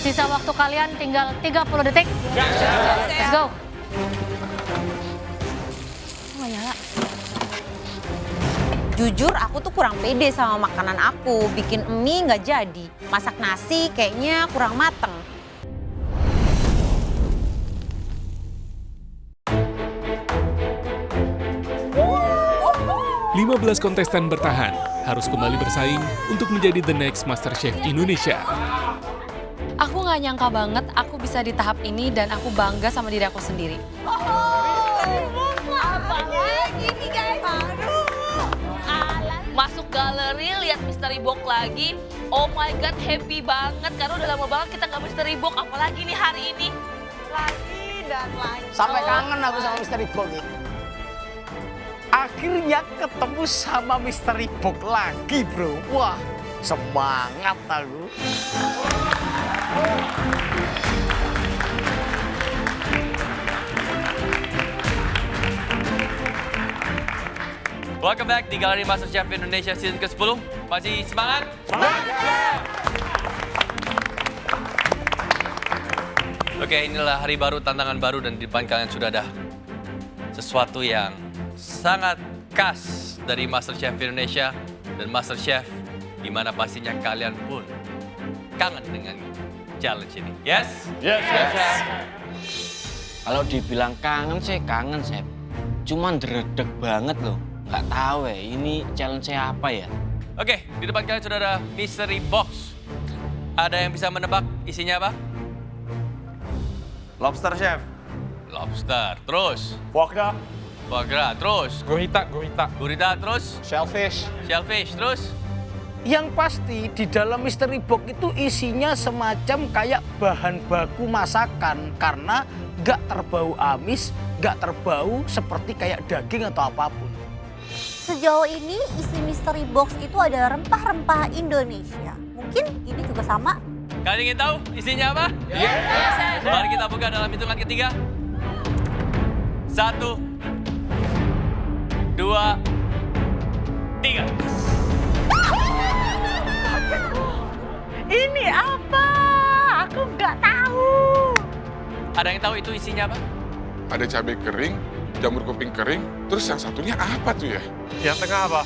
Sisa waktu kalian tinggal 30 detik. Let's go. Oh, nyala. Jujur aku tuh kurang pede sama makanan aku. Bikin mie nggak jadi. Masak nasi kayaknya kurang mateng. Lima belas kontestan bertahan, harus kembali bersaing untuk menjadi the next MasterChef Indonesia. Aku nggak nyangka banget aku bisa di tahap ini dan aku bangga sama diri aku sendiri. Masuk galeri, lihat Mystery Box lagi. Oh my God, happy banget karena udah lama banget kita nggak Mystery Box. Apalagi nih hari ini. Lagi dan lagi. Sampai kangen aku sama Mystery Box nih. Akhirnya ketemu sama Mystery Box lagi, bro. Wah, semangat aku. Welcome back di Galeri MasterChef Indonesia season ke-10. Masih semangat? Semangat! Oke, inilah hari baru, tantangan baru, dan di depan kalian sudah ada sesuatu yang sangat khas dari MasterChef Indonesia dan MasterChef, di mana pastinya kalian pun kangen dengan challenge ini. Yes? Yes. Kalau dibilang kangen sih kangen, Chef. Cuman dredeg banget loh. Nggak tahu ya, ini challenge saya apa ya? Oke, di depan kalian sudah ada Mystery Box. Ada yang bisa menebak isinya apa? Lobster, Chef. Lobster, terus? Foie gras. Foie gras, terus? Gurita. Gurita, terus? Shellfish. Shellfish, terus? Yang pasti di dalam Mystery Box itu isinya semacam kayak bahan baku masakan. Karena nggak terbau amis, nggak terbau seperti kayak daging atau apapun. Sejauh ini isi Mystery Box itu ada rempah-rempah Indonesia. Mungkin ini juga sama. Kalian ingin tahu isinya apa? Yes. Mari kita buka dalam hitungan ketiga. 1, 2, 3. Ini apa? Aku nggak tahu. Ada yang tahu itu isinya apa? Ada cabai kering, jamur kuping kering, terus yang satunya apa tuh ya? Yang tengah apa?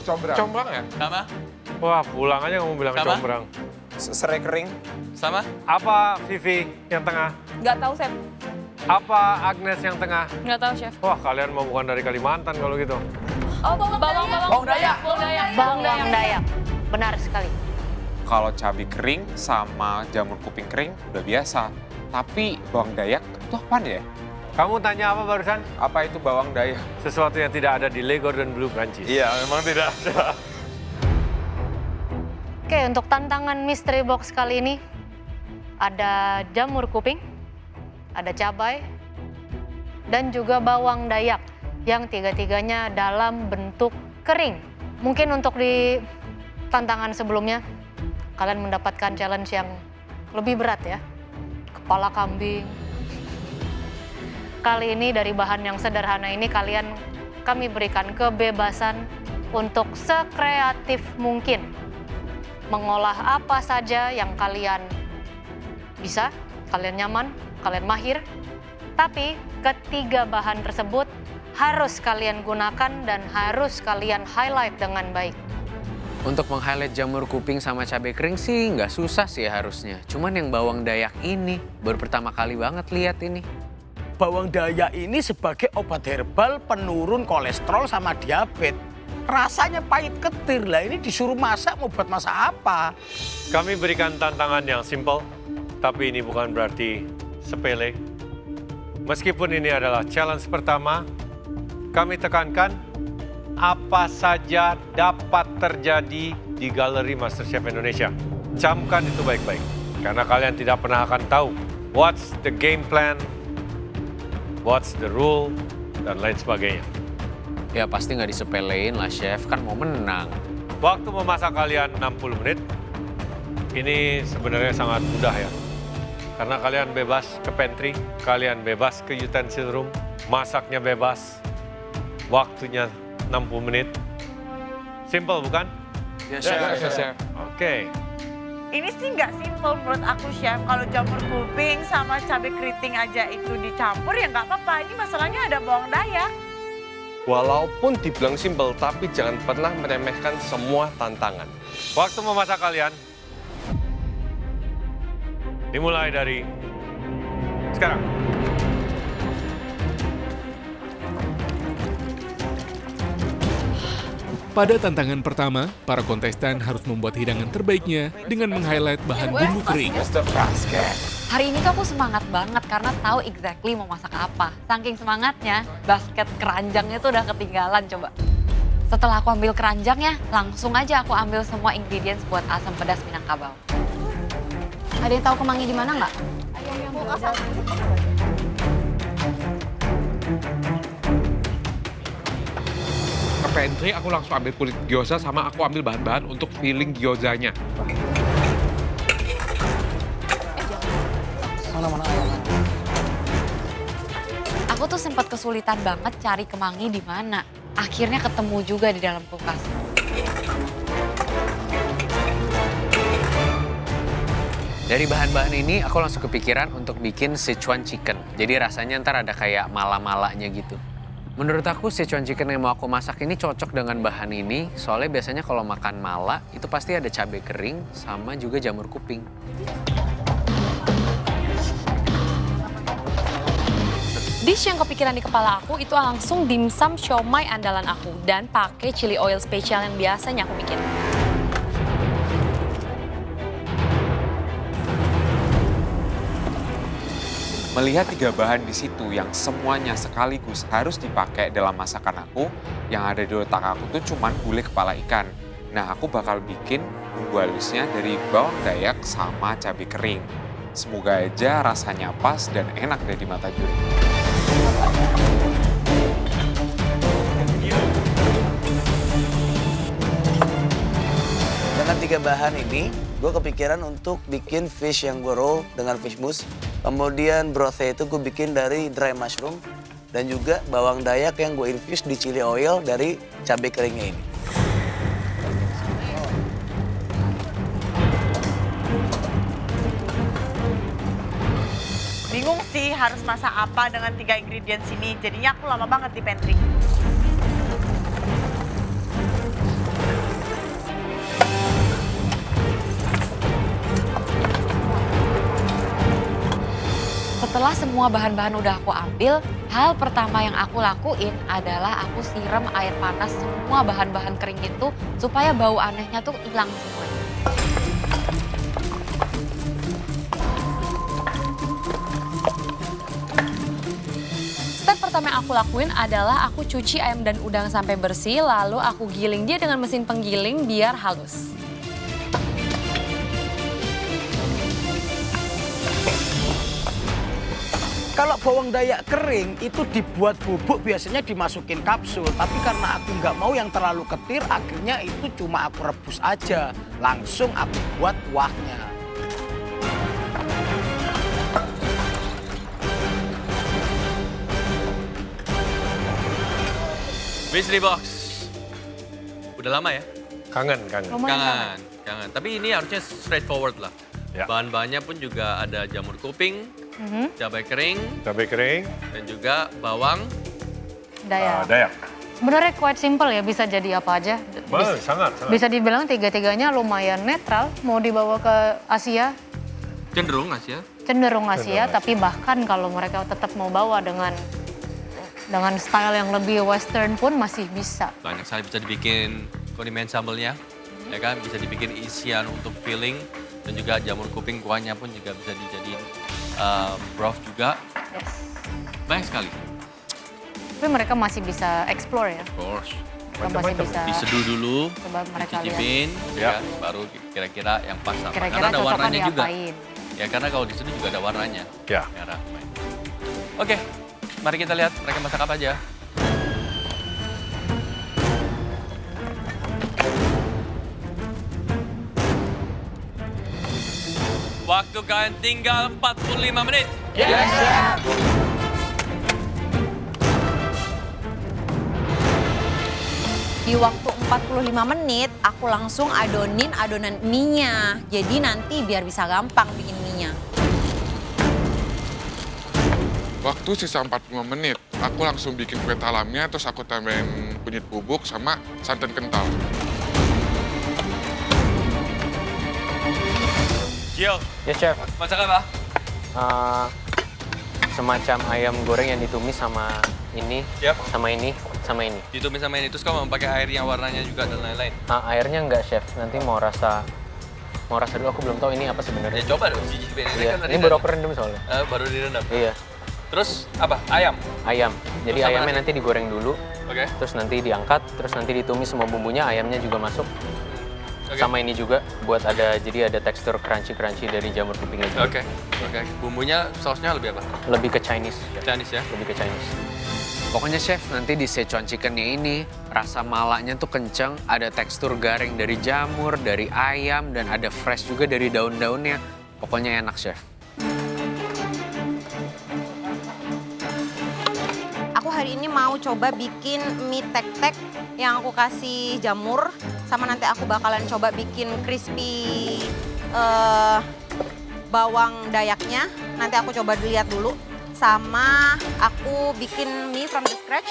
Combrang. Combrang ya? Sama? Wah, pulang aja kamu bilang Sama? combrang. Serai kering. Sama? Apa Vivi yang tengah? Nggak tahu, Chef. Apa Agnes yang tengah? Nggak tahu, Chef. Wah, kalian mau bukan dari Kalimantan kalau gitu. Oh, bawang Dayak. Bawang Dayak. Benar sekali. Kalau cabai kering sama jamur kuping kering udah biasa. Tapi bawang dayak itu apaan ya? Kamu tanya apa barusan? Apa itu bawang dayak? Sesuatu yang tidak ada di Lego dan Blue Prancis. Iya, memang tidak ada. Oke, untuk tantangan Mystery Box kali ini ada jamur kuping, ada cabai, dan juga bawang dayak yang tiga-tiganya dalam bentuk kering. Mungkin untuk di tantangan sebelumnya kalian mendapatkan challenge yang lebih berat ya. Kepala kambing. Kali ini dari bahan yang sederhana ini kami berikan kebebasan untuk sekreatif mungkin mengolah apa saja yang kalian bisa, kalian nyaman, kalian mahir. Tapi ketiga bahan tersebut harus kalian gunakan dan harus kalian highlight dengan baik. Untuk meng-highlight jamur kuping sama cabai kering sih nggak susah sih harusnya. Cuman yang bawang dayak ini baru pertama kali banget lihat ini. Bawang dayak ini sebagai obat herbal penurun kolesterol sama diabetes. Rasanya pahit ketir lah, ini disuruh masak mau buat masak apa? Kami berikan tantangan yang simple, tapi ini bukan berarti sepele. Meskipun ini adalah challenge pertama, kami tekankan apa saja dapat terjadi di Galeri MasterChef Indonesia. Camkan itu baik-baik, karena kalian tidak pernah akan tahu what's the game plan, what's the rule, dan lain sebagainya. Ya pasti nggak disepelein lah, Chef, kan mau menang. Waktu memasak kalian 60 menit, ini sebenarnya sangat mudah ya. Karena kalian bebas ke pantry, kalian bebas ke utensil room, masaknya bebas, waktunya 60 menit. Simple bukan? Yes, Chef. Oke. Ini sih nggak simple menurut aku, Chef. Kalau jamur kuping sama cabai keriting aja itu dicampur ya nggak apa-apa. Ini masalahnya ada bawang dayak. Walaupun dibilang simpel, tapi jangan pernah meremehkan semua tantangan. Waktu memasak kalian dimulai dari sekarang. Pada tantangan pertama, para kontestan harus membuat hidangan terbaiknya dengan meng-highlight bahan bumbu kering. Hari ini tuh aku semangat banget karena tahu exactly mau masak apa. Saking semangatnya, basket keranjangnya tuh udah ketinggalan coba. Setelah aku ambil keranjangnya, langsung aja aku ambil semua ingredients buat asam pedas Minangkabau. Ada yang tahu kemangi di mana nggak? Ke pantry aku langsung ambil kulit gyoza sama aku ambil bahan-bahan untuk filling gyozanya. Aku tuh sempat kesulitan banget cari kemangi di mana. Akhirnya ketemu juga di dalam kulkas. Dari bahan-bahan ini aku langsung kepikiran untuk bikin Sichuan chicken. Jadi rasanya ntar ada kayak mala-malanya gitu. Menurut aku Sichuan chicken yang mau aku masak ini cocok dengan bahan ini. Soalnya biasanya kalau makan mala itu pasti ada cabai kering sama juga jamur kuping. Dish yang kepikiran di kepala aku itu langsung dimsum siomay andalan aku. Dan pakai chili oil spesial yang biasanya aku bikin. Melihat 3 bahan di situ yang semuanya sekaligus harus dipakai dalam masakan aku, yang ada di otak aku tuh cuman gulai kepala ikan. Nah, aku bakal bikin bumbu halusnya dari bawang dayak sama cabai kering. Semoga aja rasanya pas dan enak deh di mata juri. Dengan 3 bahan ini, gue kepikiran untuk bikin fish yang gue roll dengan fish mousse. Kemudian brothnya itu gue bikin dari dry mushroom. Dan juga bawang dayak yang gue infuse di chili oil dari cabai keringnya ini. Bingung sih harus masak apa dengan 3 ingredients ini. Jadinya aku lama banget di pantry. Setelah semua bahan-bahan udah aku ambil, hal pertama yang aku lakuin adalah aku siram air panas semua bahan-bahan kering itu supaya bau anehnya tuh hilang semuanya. Step pertama yang aku lakuin adalah aku cuci ayam dan udang sampai bersih, lalu aku giling dia dengan mesin penggiling biar halus. Kalau bawang dayak kering itu dibuat bubuk biasanya dimasukin kapsul. Tapi karena aku nggak mau yang terlalu ketir, akhirnya itu cuma aku rebus aja. Langsung aku buat kuahnya. Mystery Box. Udah lama ya? Kangen. Kangen. Tapi ini harusnya straightforward lah. Ya. Bahan-bahannya pun juga ada jamur kuping, cabai kering, dan juga bawang Dayak. Sebenarnya quite simple ya, bisa jadi apa aja. Sangat. Bisa dibilang tiga-tiganya lumayan netral, mau dibawa ke Asia. Cenderung Asia. Cenderung Asia, tapi bahkan kalau mereka tetap mau bawa dengan style yang lebih western pun masih bisa. Banyak sekali bisa dibikin kondimen sambelnya, ya kan? Bisa dibikin isian untuk filling, dan juga jamur kuping kuahnya pun juga bisa dijadiin broth juga. Yes. Banyak sekali. Tapi mereka masih bisa explore ya. Of course. Mereka masih bisa diseduh dulu, coba mereka dicicipin, ya. Baru kira-kira yang pas sama. Kira-kira karena ada warnanya juga. diapain. Ya karena kalau diseduh juga ada warnanya. Ya. Merah. Oke, mari kita lihat mereka masak apa aja. Waktu kalian tinggal 45 menit. Yes, Chef. Di waktu 45 menit, aku langsung adonan mie-nya. Jadi nanti biar bisa gampang bikin mie-nya. Waktu sisa 45 menit, aku langsung bikin kue talamnya, terus aku tambahin kunyit bubuk sama santan kental. Gio, Ya chef, masak apa? semacam ayam goreng yang ditumis sama ini, sama ini, sama ini. Ditumis sama ini, terus kamu pakai air yang warnanya juga dan lain-lain? Airnya enggak chef, nanti mau rasa dulu, aku belum tahu ini apa sebenarnya. Ya coba dong, cicipin. Iya, ini baru aku rendam soalnya. Baru direndam? Iya. Terus apa? Ayam? Ayam. Jadi Terus apa ayamnya nanti digoreng dulu. Oke. Terus nanti diangkat, terus nanti ditumis semua bumbunya, ayamnya juga masuk. Oke. Sama ini juga buat jadi ada tekstur crunchy dari jamur kupingnya juga. Oke. Bumbunya, sausnya lebih apa? Lebih ke Chinese. Chinese ya? Lebih ke Chinese. Pokoknya chef, nanti di Sichuan chickennya ini rasa malaknya tuh kenceng, ada tekstur garing dari jamur, dari ayam, dan ada fresh juga dari daun-daunnya. Pokoknya enak chef. Aku hari ini mau coba bikin mie tek-tek yang aku kasih jamur. Sama nanti aku bakalan coba bikin crispy bawang dayaknya. Nanti aku coba dilihat dulu. Sama aku bikin mie from the scratch.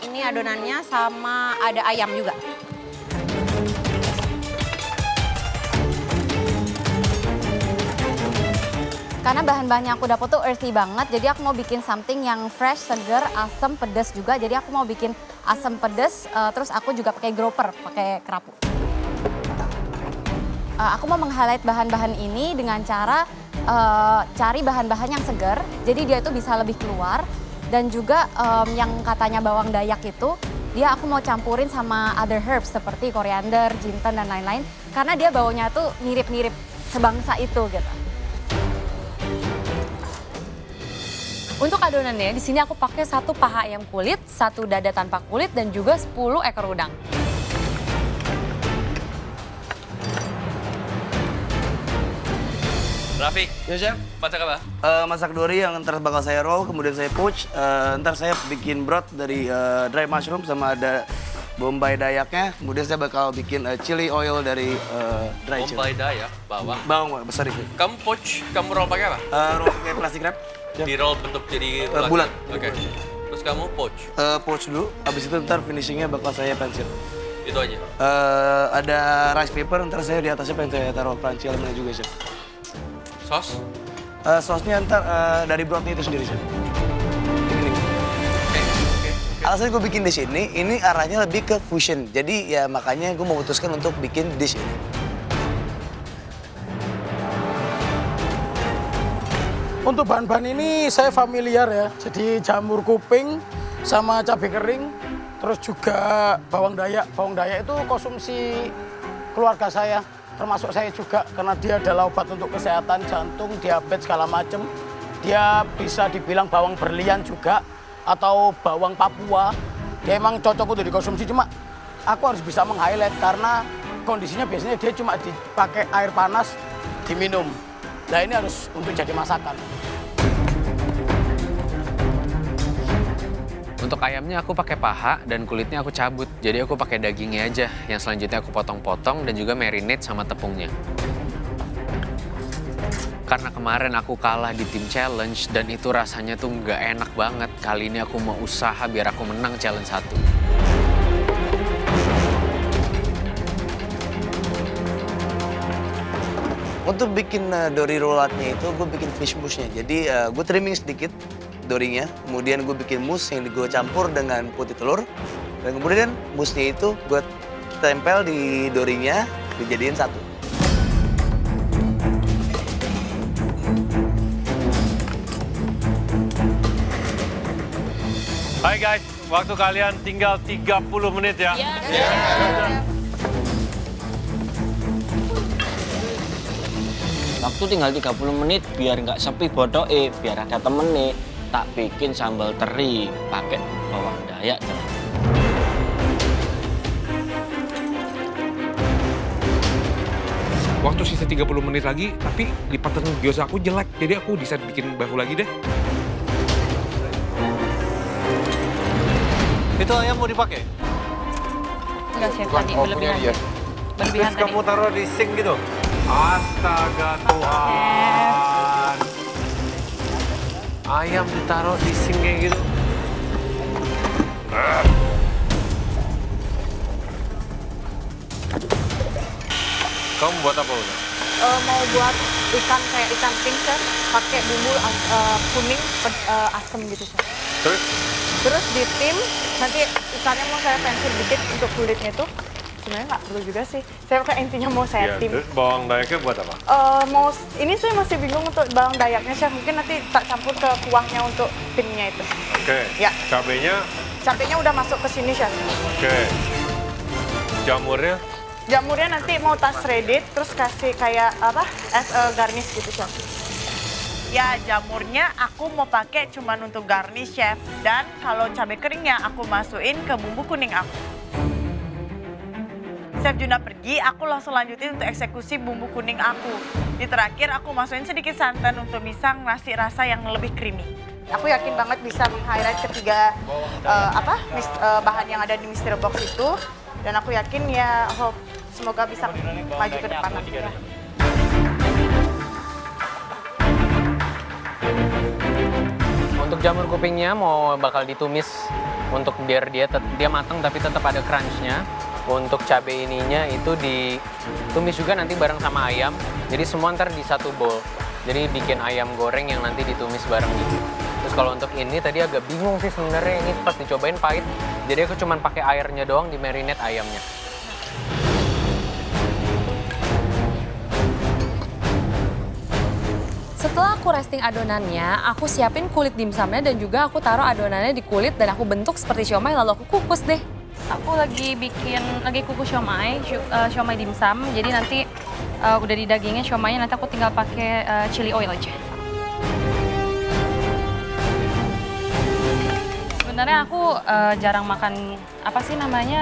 Ini adonannya sama ada ayam juga. Karena bahan-bahan yang aku dapet tuh earthy banget, jadi aku mau bikin something yang fresh, seger, asam, pedas juga. Jadi aku mau bikin asam pedas, terus aku juga pakai grouper, pakai kerapu. Aku mau meng-highlight bahan-bahan ini dengan cara cari bahan-bahan yang segar, jadi dia itu bisa lebih keluar. Dan juga yang katanya bawang dayak itu, dia aku mau campurin sama other herbs seperti koriander, jinten, dan lain-lain. Karena dia baunya tuh mirip-mirip sebangsa itu gitu. Untuk adonannya, di sini aku pakai 1 paha ayam kulit, 1 dada tanpa kulit, dan juga 10 ekor udang. Raffi, Ya chef, masak apa? masak dori yang ntar bakal saya roll, kemudian saya poach. Ntar saya bikin broth dari dry mushroom sama ada bombay dayaknya. Kemudian saya bakal bikin chili oil dari dry chili. Bombay dayak, bawang. Bawang besar itu. Kamu poach, kamu roll pakai apa? Roll pakai plastik wrap. Di roll bentuk jadi bulat. Oke. Terus kamu poach. Poach dulu, habis itu ntar finishingnya bakal saya pensil. Itu aja. Ada rice paper, ntar saya di atasnya pengen saya taruh crunchy elemennya juga chef. Sos? Sosnya ntar dari brothnya itu sendiri chef. Ini. Alasan gue bikin dish ini arahnya lebih ke fusion. Jadi ya makanya gue memutuskan untuk bikin dish ini. Untuk bahan-bahan ini saya familiar ya. Jadi jamur kuping sama cabai kering, terus juga bawang dayak. Bawang dayak itu konsumsi keluarga saya, termasuk saya juga karena dia adalah obat untuk kesehatan jantung, diabetes segala macam. Dia bisa dibilang bawang berlian juga atau bawang Papua. Dia emang cocok untuk dikonsumsi, cuma aku harus bisa meng-highlight karena kondisinya biasanya dia cuma dipakai air panas diminum. Nah ini harus untuk jadi masakan. Untuk ayamnya aku pakai paha dan kulitnya aku cabut. Jadi aku pakai dagingnya aja. Yang selanjutnya aku potong-potong dan juga marinate sama tepungnya. Karena kemarin aku kalah di tim challenge dan itu rasanya tuh nggak enak banget. Kali ini aku mau usaha biar aku menang challenge 1. Untuk bikin dori rollatnya itu gue bikin fish mousse-nya. Jadi gue trimming sedikit dorinya, kemudian gue bikin mousse yang gue campur dengan putih telur. Dan kemudian mousse-nya itu gue tempel di dorinya, dijadiin satu. Hai guys, waktu kalian tinggal 30 menit ya. Waktu tinggal 30 menit biar nggak sepi bodoke, biar ada temennya. Tak bikin sambal teri pakai bawang dayak. Waktu sisa 30 menit lagi, tapi lipatan gyoza aku jelek. Jadi aku bisa bikin bahu lagi deh. Itu ayam mau dipakai? Enggak, Chef, Bukan tadi punya berlebihan. dia. Berlebihan Terus kamu taruh di sink gitu. Astaga Tuhan. Ayam ditaruh di sink kayak gitu. Kamu buat apa udah? Mau buat ikan kayak ikan pink, Chef. Pakai bumbu kuning, asem gitu, Chef. Terus ditim, nanti ikannya mau saya pensil dikit untuk kulitnya itu. Sebenarnya nggak perlu juga sih. Saya kayak intinya mau saya tim. Terus bawang dayaknya buat apa? Ini saya masih bingung untuk bawang dayaknya, Chef. Mungkin nanti tak campur ke kuahnya untuk timnya itu. Oke. Ya. Cabenya? Cabenya udah masuk ke sini, Chef. Oke. Jamurnya? Jamurnya nanti mau tas ready, terus kasih kayak apa? As a garnish gitu, Chef. Ya, jamurnya aku mau pakai cuman untuk garnish, Chef. Dan kalau cabai keringnya aku masukin ke bumbu kuning aku. Chef Juna pergi, aku langsung lanjutin untuk eksekusi bumbu kuning aku. Di terakhir aku masukin sedikit santan untuk bisa ngasih rasa yang lebih creamy. Aku yakin banget bisa meng-highlight ketiga bahan yang ada di mystery box itu. Dan aku yakin ya, semoga bisa maju ke depan nanti ya. Untuk jamur kupingnya mau bakal ditumis untuk biar dia matang tapi tetap ada crunch-nya. Untuk cabai ininya itu ditumis juga nanti bareng sama ayam. Jadi semua ntar di satu bowl. Jadi bikin ayam goreng yang nanti ditumis bareng gitu. Terus kalau untuk ini tadi agak bingung sih sebenarnya, ini pas dicobain pahit. Jadi aku cuma pakai airnya doang di marinate ayamnya. Setelah aku resting adonannya, aku siapin kulit dimsumnya dan juga aku taruh adonannya di kulit dan aku bentuk seperti siomay lalu aku kukus deh. Aku lagi kukus siomay dimsum. Jadi nanti udah di dagingnya siomaynya nanti aku tinggal pakai chili oil aja. Sebenarnya aku jarang makan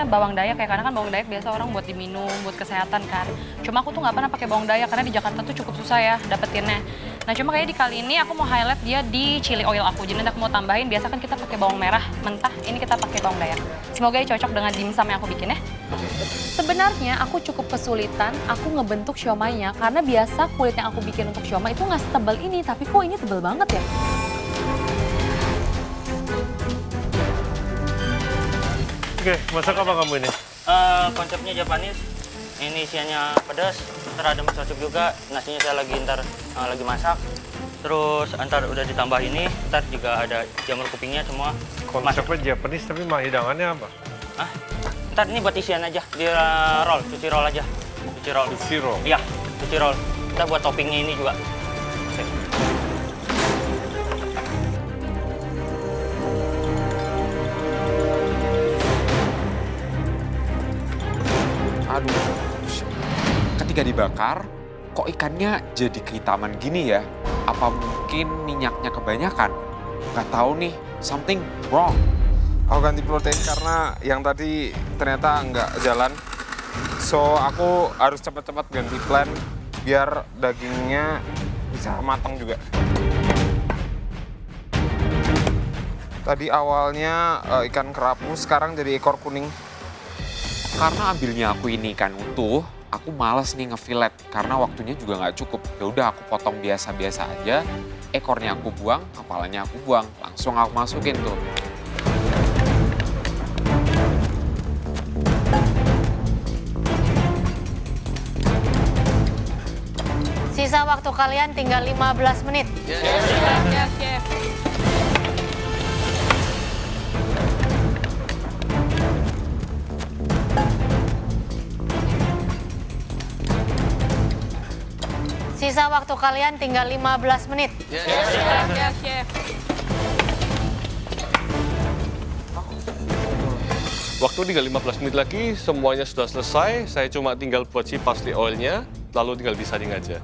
bawang dayak ya, karena kan bawang dayak biasa orang buat diminum, buat kesehatan kan. Cuma aku tuh nggak pernah pakai bawang dayak karena di Jakarta tuh cukup susah ya dapetinnya. Nah cuma kayaknya di kali ini aku mau highlight dia di chili oil aku. Jadi nanti aku mau tambahin, biasa kan kita pakai bawang merah mentah, ini kita pakai bawang dayak. Semoga ini cocok dengan dimsum yang aku bikin ya. Sebenarnya aku cukup kesulitan aku ngebentuk siomaynya karena biasa kulit yang aku bikin untuk siomay itu nggak setebal ini, tapi kok ini tebal banget ya. Oke, masak apa kamu ini? Konsepnya Japanese, ini isiannya pedas, ntar ada miso soup juga, nasinya saya lagi masak. Terus ntar udah ditambah ini, ntar juga ada jamur kupingnya semua. Konsepnya Japanese tapi mah hidangannya apa? Ntar ini buat isian aja, di roll, cuci roll aja. Cuci roll. Cuci roll? Iya, cuci roll. Kita buat toppingnya ini juga. Oke. Aduh, ketika dibakar, kok ikannya jadi kehitaman gini ya? Apa mungkin minyaknya kebanyakan? Gak tahu nih, something wrong. Aku ganti protein karena yang tadi ternyata nggak jalan. So, aku harus cepat-cepat ganti plan biar dagingnya bisa matang juga. Tadi awalnya ikan kerapu, sekarang jadi ekor kuning. Karena ambilnya aku ini ikan utuh, aku males nih ngefilet karena waktunya juga nggak cukup. Ya udah aku potong biasa-biasa aja, ekornya aku buang, kepalanya aku buang, langsung aku masukin tuh. Sisa waktu kalian tinggal 15 menit. Chef. Sisa waktu kalian tinggal 15 menit. Chef. Waktu tinggal 15 menit lagi, semuanya sudah selesai. Saya cuma tinggal buat si parsley oilnya, lalu tinggal disaring aja.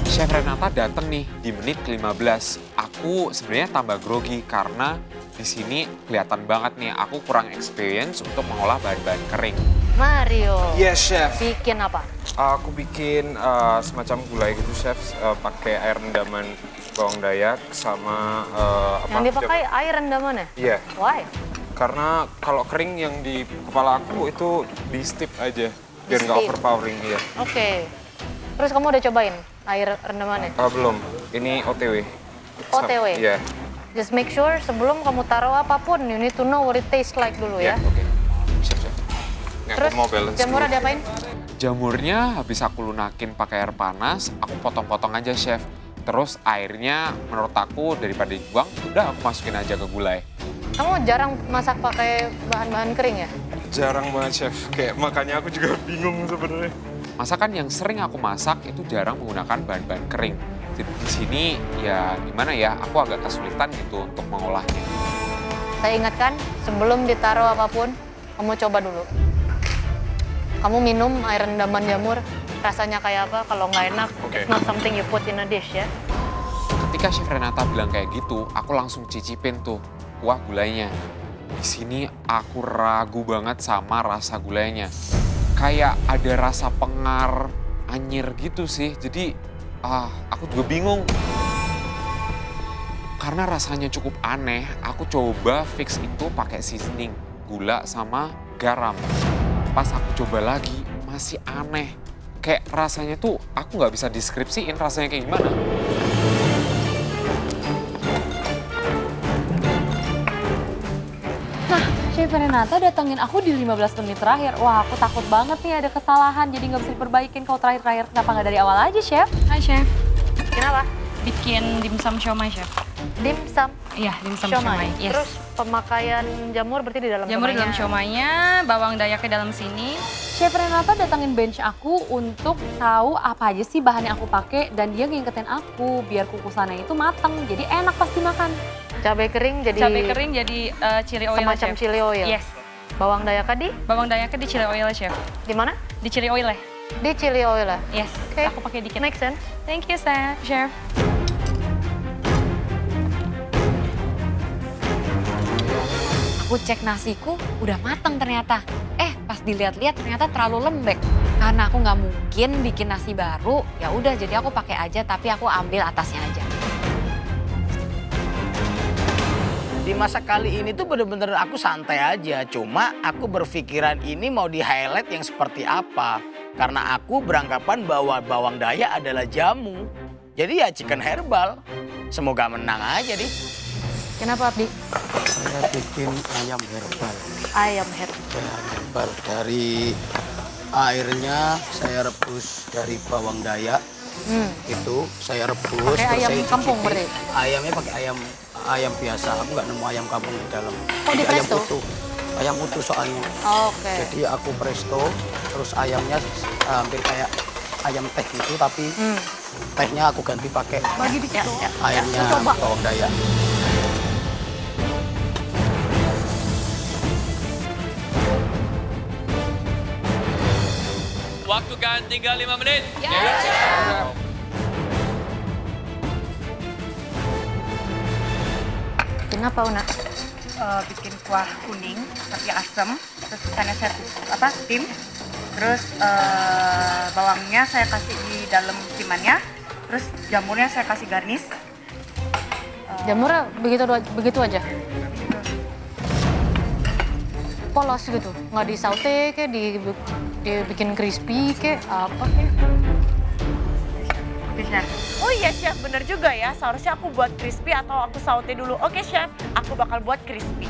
Chef Renata datang nih di menit ke-15. Aku sebenarnya tambah grogi karena di sini kelihatan banget nih aku kurang experience untuk mengolah bahan-bahan kering. Mario. Yes, Chef. Bikin apa? Aku bikin semacam gulai gitu, Chef. Pakai air rendaman bawang dayak sama Yang dipakai air rendaman ya? Iya. Why? Karena kalau kering yang di kepala aku itu di steep aja, biar nggak Steep. overpowering ya. Oke. Terus kamu udah cobain air rendamannya? Belum, ini OTW. OTW? Iya. Just make sure sebelum kamu taruh apapun, you need to know what it tastes like dulu ya. Oke. Siap. Ini Terus aku mau balance jamur dulu. diapain? Jamurnya habis aku lunakin pakai air panas, aku potong-potong aja, Chef. Terus airnya menurut aku daripada dibuang, udah aku masukin aja ke gulai. Kamu jarang masak pakai bahan-bahan kering ya? Jarang banget, Chef. Kayak makanya aku juga bingung sebenarnya. Masakan yang sering aku masak itu jarang menggunakan bahan-bahan kering. Jadi di sini ya gimana ya, aku agak kesulitan gitu untuk mengolahnya. Saya ingatkan, sebelum ditaruh apapun, kamu coba dulu. Kamu minum air rendaman jamur, rasanya kayak apa? Kalau nggak enak, it's not something you put in a dish ya. Ketika Chef Renata bilang kayak gitu, aku langsung cicipin tuh kuah gulainya. Di sini aku ragu banget sama rasa gulainya. Kayak ada rasa pengar, anyir gitu sih. Jadi aku juga bingung. Karena rasanya cukup aneh, aku coba fix itu pakai seasoning, gula sama garam. Pas aku coba lagi, masih aneh. Kayak rasanya tuh aku nggak bisa deskripsiin rasanya kayak gimana. Nah, Chef Renata datengin aku di 15 menit terakhir. Wah, aku takut banget nih ada kesalahan, jadi nggak bisa diperbaikin. Kalau terakhir-terakhir, kenapa nggak dari awal aja, Chef? Hai, Chef. Kenapa? Bikin dimsum siomay, Chef. Dimsum? Iya, dimsum siomay. Yes. Terus pemakaian jamur berarti di dalam Jamur di dalam siomaynya. siomaynya, bawang dayaknya dalam sini. Chef Renata datengin bench aku untuk tahu apa aja sih bahan yang aku pakai dan dia ngingetin aku biar kukusannya itu mateng, jadi enak pas dimakan. Cabai kering jadi chili oil, semacam Chef. chili oil. Yes. Bawang dayaka di? Bawang dayaknya di chili oil, Chef. Di mana? Di chili oil. Di chili oil. Yes. Oke. Aku pakai dikit. Make sense. Thank you, Chef. Aku cek nasiku udah mateng ternyata. Pas dilihat-lihat ternyata terlalu lembek. Karena aku nggak mungkin bikin nasi baru, ya udah jadi aku pakai aja tapi aku ambil atasnya aja. Di masa kali ini tuh bener-bener aku santai aja. Cuma aku berpikiran ini mau di-highlight yang seperti apa. Karena aku beranggapan bahwa bawang dayak adalah jamu. Jadi ya chicken herbal. Semoga menang aja, Di. Kenapa, Abdi? Saya bikin ayam herbal. Ayam herbal. Ayam herbal. Dari airnya saya rebus dari bawang dayak. Itu saya rebus. Pakai ayam saya kampung cicipi. berarti? Ayamnya pakai ayam biasa. Aku nggak nemu ayam kampung di dalam. Oh, di Jadi ayam presto? utuh. Ayam utuh soalnya. Oke. Jadi aku presto. Terus ayamnya hampir kayak ayam teh gitu, tapi tehnya aku ganti pakai Bagi dikit. airnya Coba. bawang dayak. Waktu kan tinggal 5 menit. Kenapa, Una? Bikin kuah kuning tapi asam, terus ikannya saya tim, terus bawangnya saya kasih di dalam timannya, terus jamurnya saya kasih garnish. Jamurnya begitu aja? Polos gitu? Nggak disaute kayak dibikin crispy kayak apa kayak? Oke, Chef. Oh iya, Chef, bener juga ya. Seharusnya aku buat crispy atau aku saute dulu. Oke, Chef, aku bakal buat crispy.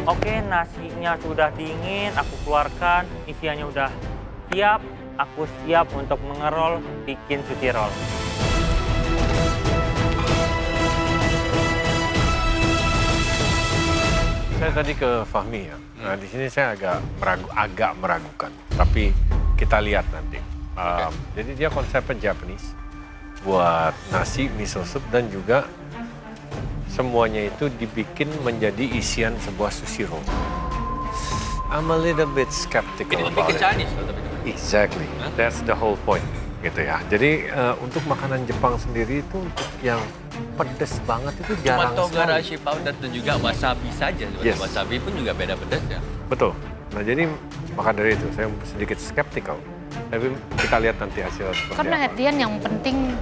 Oke, nasinya sudah dingin, aku keluarkan, isiannya udah siap, aku siap untuk mengerol, bikin sushi roll. Saya tadi ke Fahmi ya. Nah, di sini saya agak meragukan. Tapi kita lihat nanti. Jadi dia konsepnya Japanese. Buat nasi, miso soup, dan juga semuanya itu dibikin menjadi isian sebuah sushi roll. I'm a little bit skeptical about Bikin it. Chinese. Exactly. That's the whole point. Gitu ya. Jadi untuk makanan Jepang sendiri itu untuk yang pedes banget itu Cuma jarang togarashi powder dan juga wasabi saja. Yes. Wasabi pun juga beda pedas ya. Betul. Nah jadi maka dari itu saya sedikit skeptical. Tapi kita lihat nanti hasil seperti Karena apa. at the end yang penting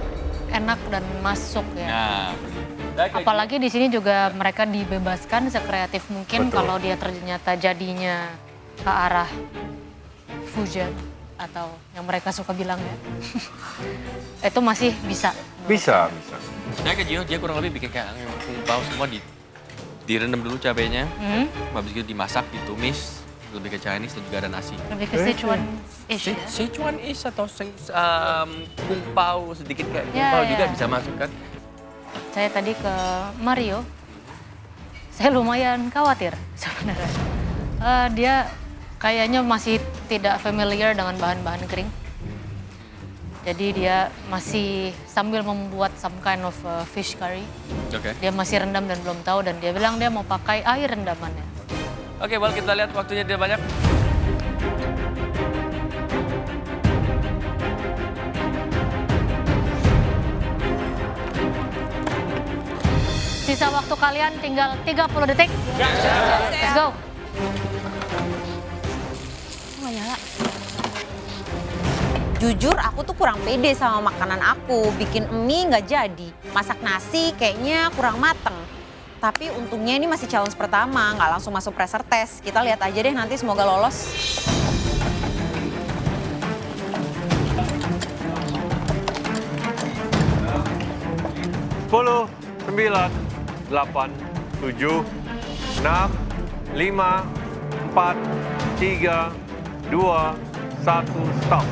enak dan masuk ya. Nah, Apalagi di sini juga mereka dibebaskan sekreatif mungkin. Betul. Kalau dia ternyata jadinya ke arah fusion atau yang mereka suka bilang ya. Itu masih bisa. Bisa. Saya ke Gio, dia kurang lebih bikin kayak bau semua direndam dulu cabenya, habis itu dimasak, ditumis, lebih ke Chinese dan juga ada nasi. Lebih ke Sichuan-ish ya? Sichuan-ish atau kung pao sedikit kayak kung Ya, pao ya. juga bisa masuk kan? Saya tadi ke Mario, saya lumayan khawatir sebenarnya. Dia kayaknya masih tidak familiar dengan bahan-bahan kering. Jadi dia masih sambil membuat some kind of fish curry. Oke. Dia masih rendam dan belum tahu dan dia bilang dia mau pakai air rendamannya. Oke, well kita lihat waktunya dia banyak. Sisa waktu kalian tinggal 30 detik. Let's go. Nggak nyala. Jujur aku tuh kurang pede sama makanan aku. Bikin mie nggak jadi. Masak nasi kayaknya kurang mateng. Tapi untungnya ini masih challenge pertama, nggak langsung masuk pressure test. Kita lihat aja deh nanti semoga lolos. Sepuluh, 9, 8, 7, 6, 5, 4, 3, 2, 1, stop.